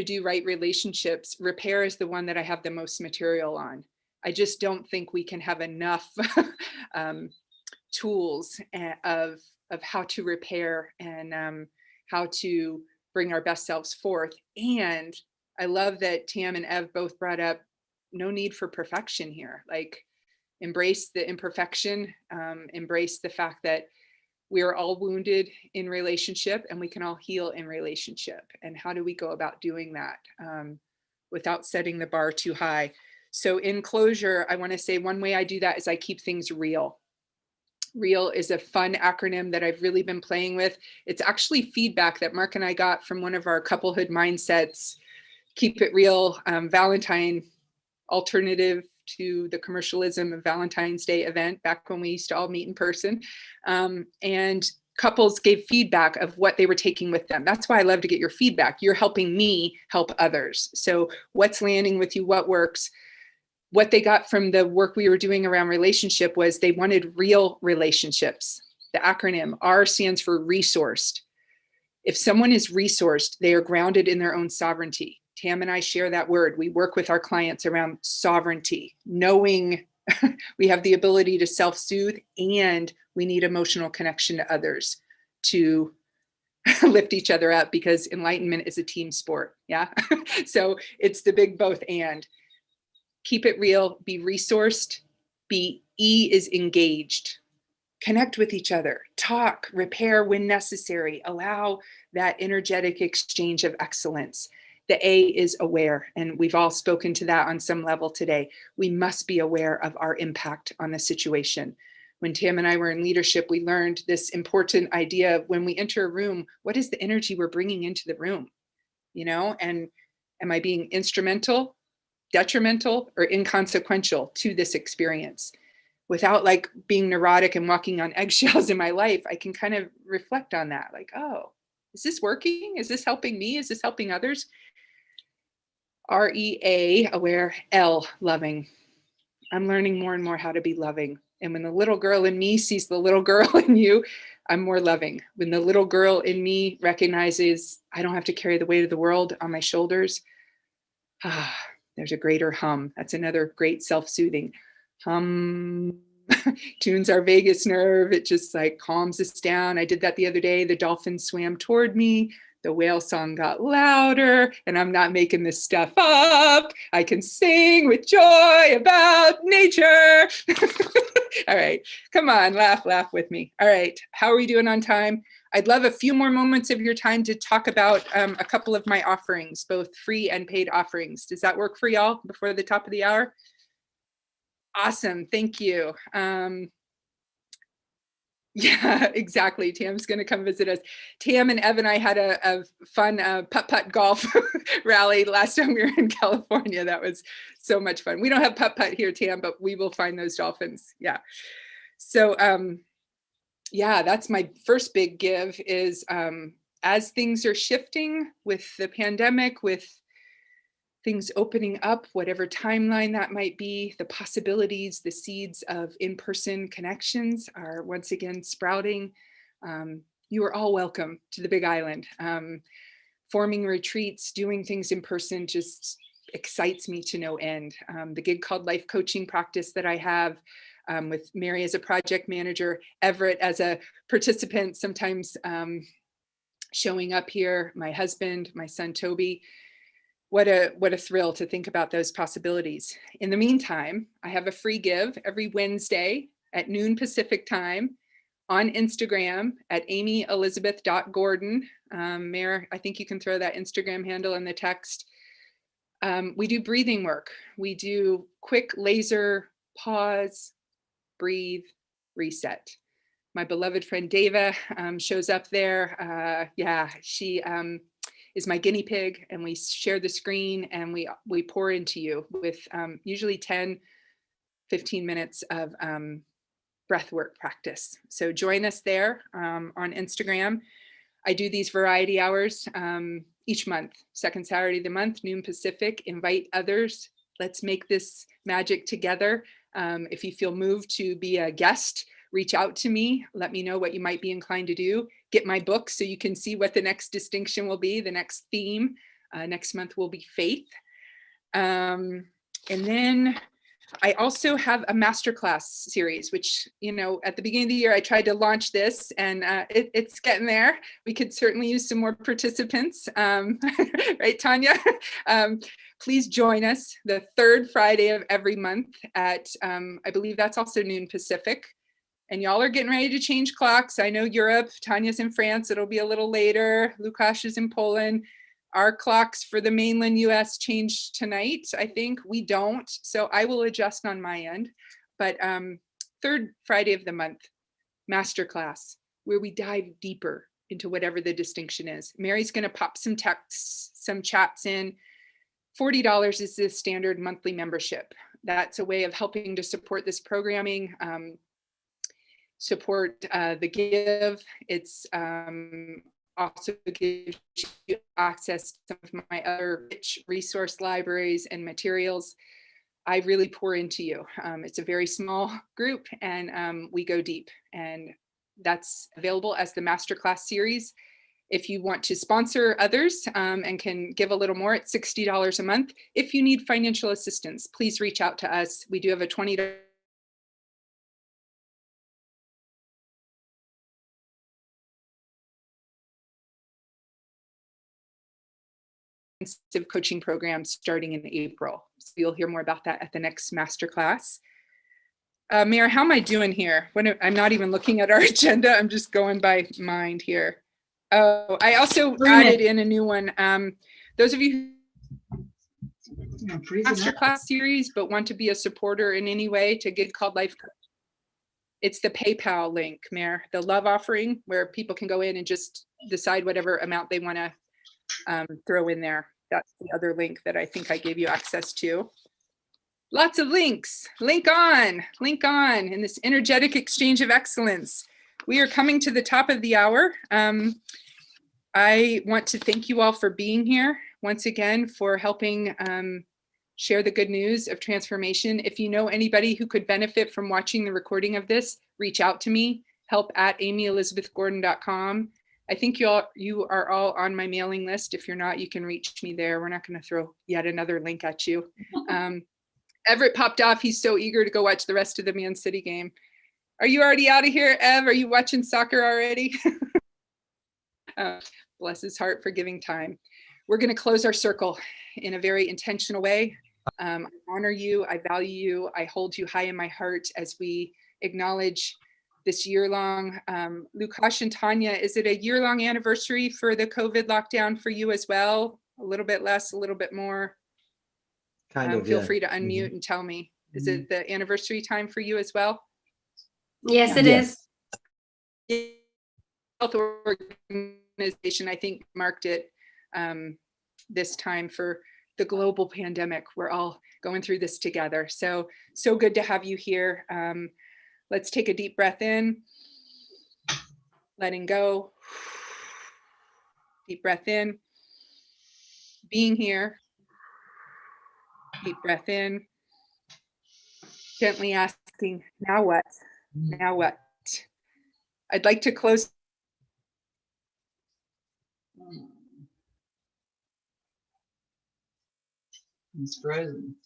Speaker 1: do right relationships, repair is the one that I have the most material on. I just don't think we can have enough tools of how to repair and how to bring our best selves forth. And I love that Tam and Ev both brought up no need for perfection here. Like, embrace the imperfection, embrace the fact that we are all wounded in relationship and we can all heal in relationship. And how do we go about doing that without setting the bar too high? So in closure, I want to say one way I do that is I keep things real. REAL is a fun acronym that I've really been playing with. It's actually feedback that Mark and I got from one of our couplehood mindsets, Keep It Real Valentine alternative to the commercialism of Valentine's Day event back when we used to all meet in person. And couples gave feedback of what they were taking with them. That's why I love to get your feedback. You're helping me help others. So what's landing with you, what works? What they got from the work we were doing around relationship was they wanted real relationships. The acronym R stands for resourced. If someone is resourced, they are grounded in their own sovereignty. Tam and I share that word. We work with our clients around sovereignty, knowing we have the ability to self-soothe and we need emotional connection to others to lift each other up, because enlightenment is a team sport. Yeah. So it's the big both and. Keep it real, be resourced, E is engaged. Connect with each other, talk, repair when necessary, allow that energetic exchange of excellence. The A is aware, and we've all spoken to that on some level today. We must be aware of our impact on the situation. When Tam and I were in leadership, we learned this important idea of when we enter a room, what is the energy we're bringing into the room? You know, and am I being instrumental, detrimental, or inconsequential to this experience? Without like being neurotic and walking on eggshells in my life, I can kind of reflect on that. Like, oh, is this working? Is this helping me? Is this helping others? REA, aware, L, loving. I'm learning more and more how to be loving. And when the little girl in me sees the little girl in you, I'm more loving. When the little girl in me recognizes I don't have to carry the weight of the world on my shoulders, there's a greater hum. That's another great self-soothing. Hum tunes our vagus nerve. It just like calms us down. I did that the other day. The dolphin swam toward me. The whale song got louder, and I'm not making this stuff up. I can sing with joy about nature. All right, come on, laugh with me. All right, how are we doing on time? I'd love a few more moments of your time to talk about a couple of my offerings, both free and paid offerings. Does that work for y'all before the top of the hour? Awesome, thank you. Yeah, exactly. Tam's going to come visit us. Tam and Ev and I had a fun putt-putt golf rally last time we were in California. That was so much fun. We don't have putt-putt here, Tam, but we will find those dolphins. Yeah. So, yeah, that's my first big give is as things are shifting with the pandemic, with things opening up, whatever timeline that might be. The possibilities, the seeds of in-person connections are once again sprouting. You are all welcome to the Big Island. Forming retreats, doing things in person just excites me to no end. The gig called Life Coaching Practice that I have with Mary as a project manager, Everett as a participant, sometimes showing up here, my husband, my son, Toby. What a thrill to think about those possibilities. In the meantime, I have a free give every Wednesday at noon Pacific time on Instagram at amyelizabeth.gordon. Mayor, I think you can throw that Instagram handle in the text. We do breathing work. We do quick laser pause, breathe, reset. My beloved friend Deva shows up there. Yeah, she is my guinea pig, and we share the screen and we pour into you with usually 10, 15 minutes of breathwork practice. So join us there on Instagram. I do these variety hours each month, second Saturday of the month, noon Pacific. Invite others. Let's make this magic together. If you feel moved to be a guest, reach out to me. Let me know what you might be inclined to do. Get my book so you can see what the next distinction will be, the next theme. Next month will be faith. And then I also have a masterclass series, which, you know, at the beginning of the year, I tried to launch this and it's getting there. We could certainly use some more participants, right, Tanya? Please join us the third Friday of every month at, I believe that's also noon Pacific. And y'all are getting ready to change clocks. I know Europe, Tanya's in France, it'll be a little later. Lukasz is in Poland. Our clocks for the mainland US change tonight. I think we don't, so I will adjust on my end. But third Friday of the month, masterclass, where we dive deeper into whatever the distinction is. Mary's gonna pop some texts, some chats in. $40 is the standard monthly membership. That's a way of helping to support this programming, support the give. It's also gives you access to some of my other rich resource libraries and materials. I really pour into you. It's a very small group and we go deep, and that's available as the masterclass series. If you want to sponsor others and can give a little more, it's $60 a month. If you need financial assistance, please reach out to us. We do have a $20 coaching program starting in April. So you'll hear more about that at the next masterclass. Mayor, how am I doing here? I'm not even looking at our agenda. I'm just going by mind here. Oh, I also added in a new one. Those of you who masterclass series but want to be a supporter in any way to Gig Called Life, it's the PayPal link, Mayor, the love offering, where people can go in and just decide whatever amount they want to throw in there. That's the other link that I think I gave you access to. Lots of links. Link on in this energetic exchange of excellence. We are coming to the top of the hour. I want to thank you all for being here once again, for helping share the good news of transformation. If you know anybody who could benefit from watching the recording of this, reach out to me, help@amyelizabethgordon.com. I think you are all on my mailing list. If you're not, you can reach me there. We're not going to throw yet another link at you. Everett popped off. He's so eager to go watch the rest of the Man City game. Are you already out of here, Ev? Are you watching soccer already? Bless his heart for giving time. We're going to close our circle in a very intentional way. I honor you. I value you. I hold you high in my heart as we acknowledge this year-long. Lukasz and Tanya, is it a year-long anniversary for the COVID lockdown for you as well? A little bit less, a little bit more?
Speaker 5: Kind of,
Speaker 1: feel
Speaker 5: yeah.
Speaker 1: free to unmute and tell me. Is it the anniversary time for you as well?
Speaker 6: Yes, it is.
Speaker 1: Health Organization, I think, marked it this time for the global pandemic. We're all going through this together. So good to have you here. Let's take a deep breath in, letting go. Deep breath in, being here, Deep breath in. Gently asking, now what? Now what? I'd like to close.
Speaker 2: It's frozen.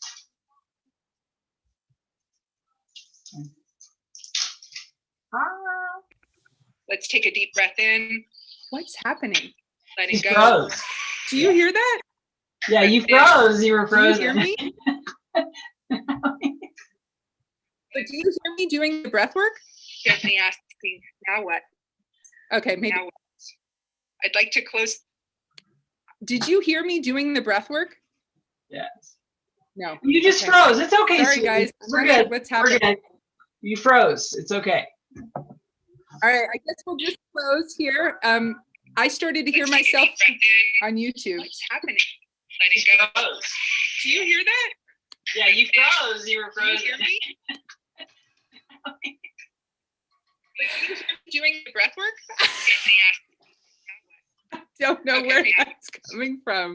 Speaker 1: Let's take a deep breath in. What's happening? Letting
Speaker 2: He
Speaker 1: go.
Speaker 2: froze.
Speaker 1: Do you hear that?
Speaker 2: Yeah, you froze. You were
Speaker 1: Do you
Speaker 2: frozen.
Speaker 1: hear me? But do you hear me doing the breath work? Gently asking, now what? Okay, maybe. Now what? I'd like to close. Did you hear me doing the breath work?
Speaker 2: Yes.
Speaker 1: No.
Speaker 2: You just
Speaker 1: Okay.
Speaker 2: froze. It's okay.
Speaker 1: Sorry,
Speaker 2: sweetie.
Speaker 1: guys.
Speaker 2: We're
Speaker 1: I'm not sure
Speaker 2: good.
Speaker 1: what's
Speaker 2: We're
Speaker 1: happening.
Speaker 2: good. You froze. It's okay.
Speaker 1: All right, I guess we'll just close here. I started to hear myself on YouTube. What's happening? Letting go. Do you hear that?
Speaker 2: Yeah, you froze. You were
Speaker 1: Do you
Speaker 2: frozen.
Speaker 1: hear me? But do you hear me doing the breath work? I don't know where that's coming from.